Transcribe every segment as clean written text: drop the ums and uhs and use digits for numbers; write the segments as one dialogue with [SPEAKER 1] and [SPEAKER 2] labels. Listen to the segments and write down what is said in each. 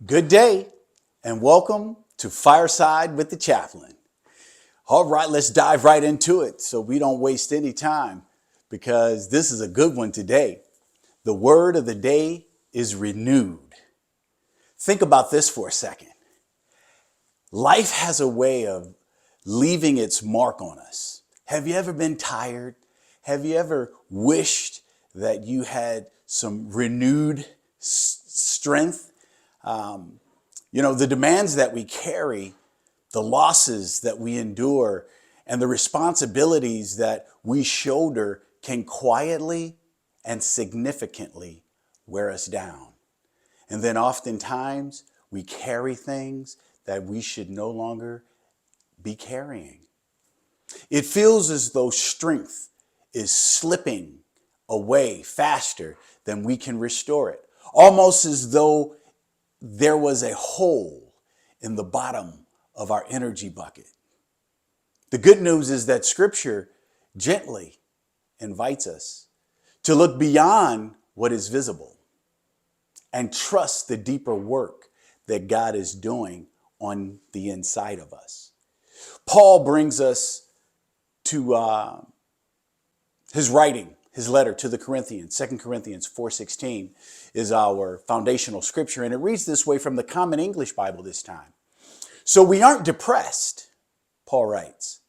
[SPEAKER 1] Good day and welcome to Fireside with the Chaplain. All right, let's dive right into it so we don't waste any time because this is a good one today. The word of the day is renewed. Think about this for a second. Life has a way of leaving its mark on us. Have you ever been tired? Have you ever wished that you had some renewed strength? The demands that we carry, the losses that we endure, and the responsibilities that we shoulder can quietly and significantly wear us down. And then oftentimes we carry things that we should no longer be carrying. It feels as though strength is slipping away faster than we can restore it, almost as though there was a hole in the bottom of our energy bucket. The good news is that Scripture gently invites us to look beyond what is visible and trust the deeper work that God is doing on the inside of us. Paul brings us to his writing, his letter to the Corinthians. 2 Corinthians 4:16 is our foundational scripture, and it reads this way from the Common English Bible this time. So we aren't depressed, Paul writes,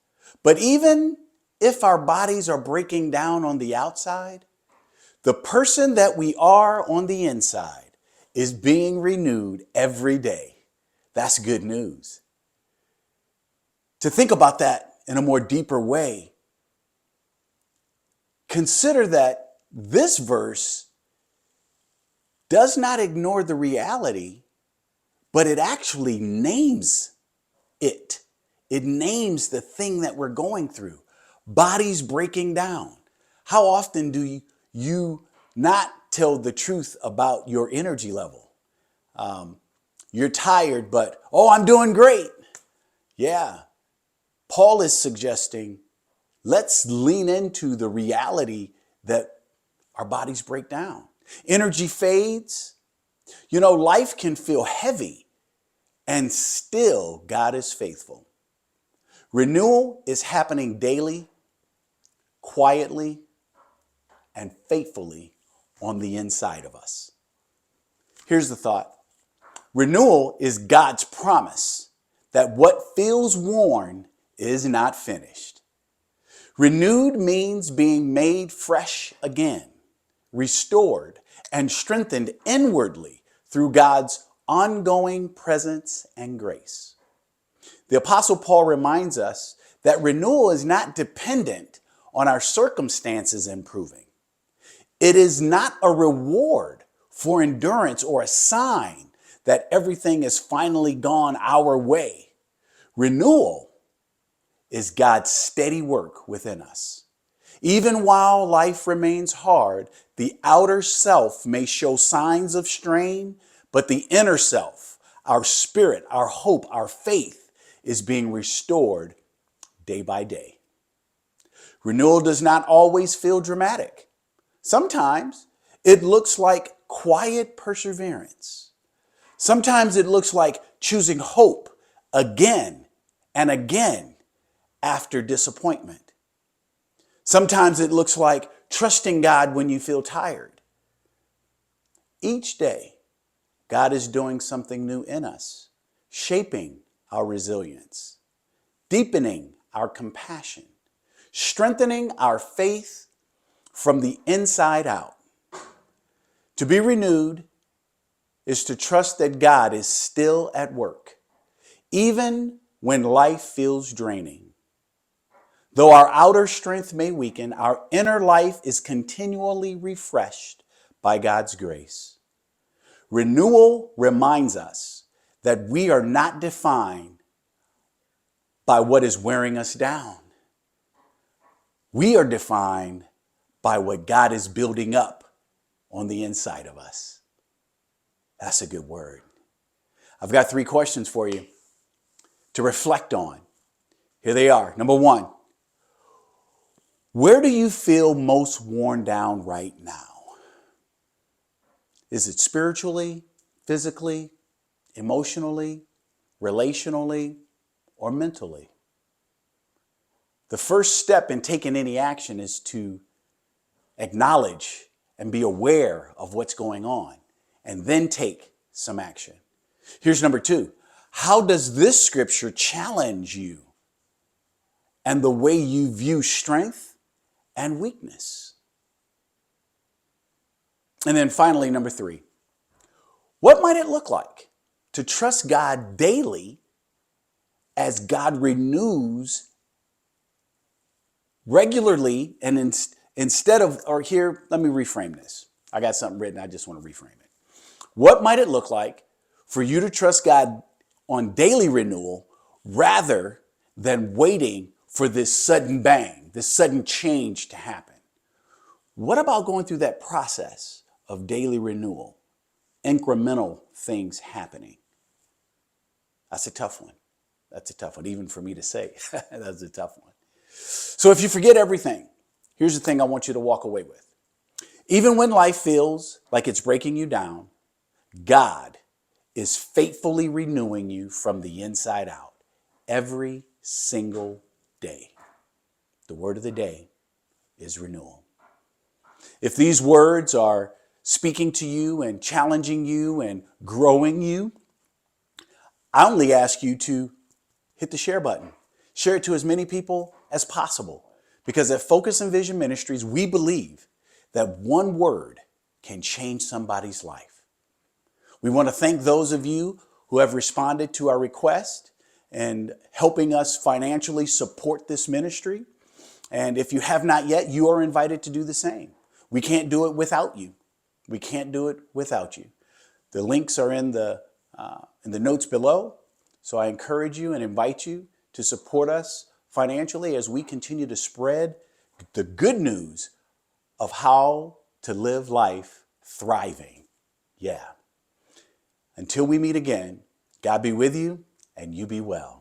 [SPEAKER 1] but even if our bodies are breaking down on the outside, the person that we are on the inside is being renewed every day. That's good news. To think about that in a more deeper way, consider that this verse does not ignore the reality, but it actually names it. It names the thing that we're going through. Bodies breaking down. How often do you not tell the truth about your energy level? You're tired, but, I'm doing great. Yeah. Paul is suggesting, let's lean into the reality that our bodies break down. Energy fades. Life can feel heavy, and still God is faithful. Renewal is happening daily, quietly, and faithfully on the inside of us. Here's the thought. Renewal is God's promise that what feels worn is not finished. Renewed means being made fresh again, restored, and strengthened inwardly through God's ongoing presence and grace. The Apostle Paul reminds us that renewal is not dependent on our circumstances improving. It is not a reward for endurance or a sign that everything is finally gone our way. Renewal is God's steady work within us. Even while life remains hard, the outer self may show signs of strain, but the inner self, our spirit, our hope, our faith is being restored day by day. Renewal does not always feel dramatic. Sometimes it looks like quiet perseverance. Sometimes it looks like choosing hope again and again after disappointment. Sometimes it looks like trusting God when you feel tired. Each day, God is doing something new in us, shaping our resilience, deepening our compassion, strengthening our faith from the inside out. To be renewed is to trust that God is still at work, even when life feels draining. Though our outer strength may weaken, our inner life is continually refreshed by God's grace. Renewal reminds us that we are not defined by what is wearing us down. We are defined by what God is building up on the inside of us. That's a good word. I've got 3 questions for you to reflect on. Here they are. Number 1. Where do you feel most worn down right now? Is it spiritually, physically, emotionally, relationally, or mentally. The first step in taking any action is to acknowledge and be aware of what's going on, and then take some action. Here's number 2. How does this scripture challenge you and the way you view strength and weakness? And then finally, number 3, what might it look like to trust God daily as God renews regularly and instead of, or here, let me reframe this. I got something written, I just want to reframe it. What might it look like for you to trust God on daily renewal rather than waiting for this sudden bang, this sudden change to happen? What about going through that process of daily renewal, incremental things happening? That's a tough one. That's a tough one, even for me to say. That's a tough one. So if you forget everything, here's the thing I want you to walk away with. Even when life feels like it's breaking you down, God is faithfully renewing you from the inside out every single day. The word of the day is renewal. If these words are speaking to you and challenging you and growing you, I only ask you to hit the share button. Share it to as many people as possible. Because at Focus and Vision Ministries, we believe that one word can change somebody's life. We want to thank those of you who have responded to our request and helping us financially support this ministry. And if you have not yet, you are invited to do the same. We can't do it without you. We can't do it without you. The links are in the notes below. So I encourage you and invite you to support us financially as we continue to spread the good news of how to live life thriving. Yeah. Until we meet again, God be with you and you be well.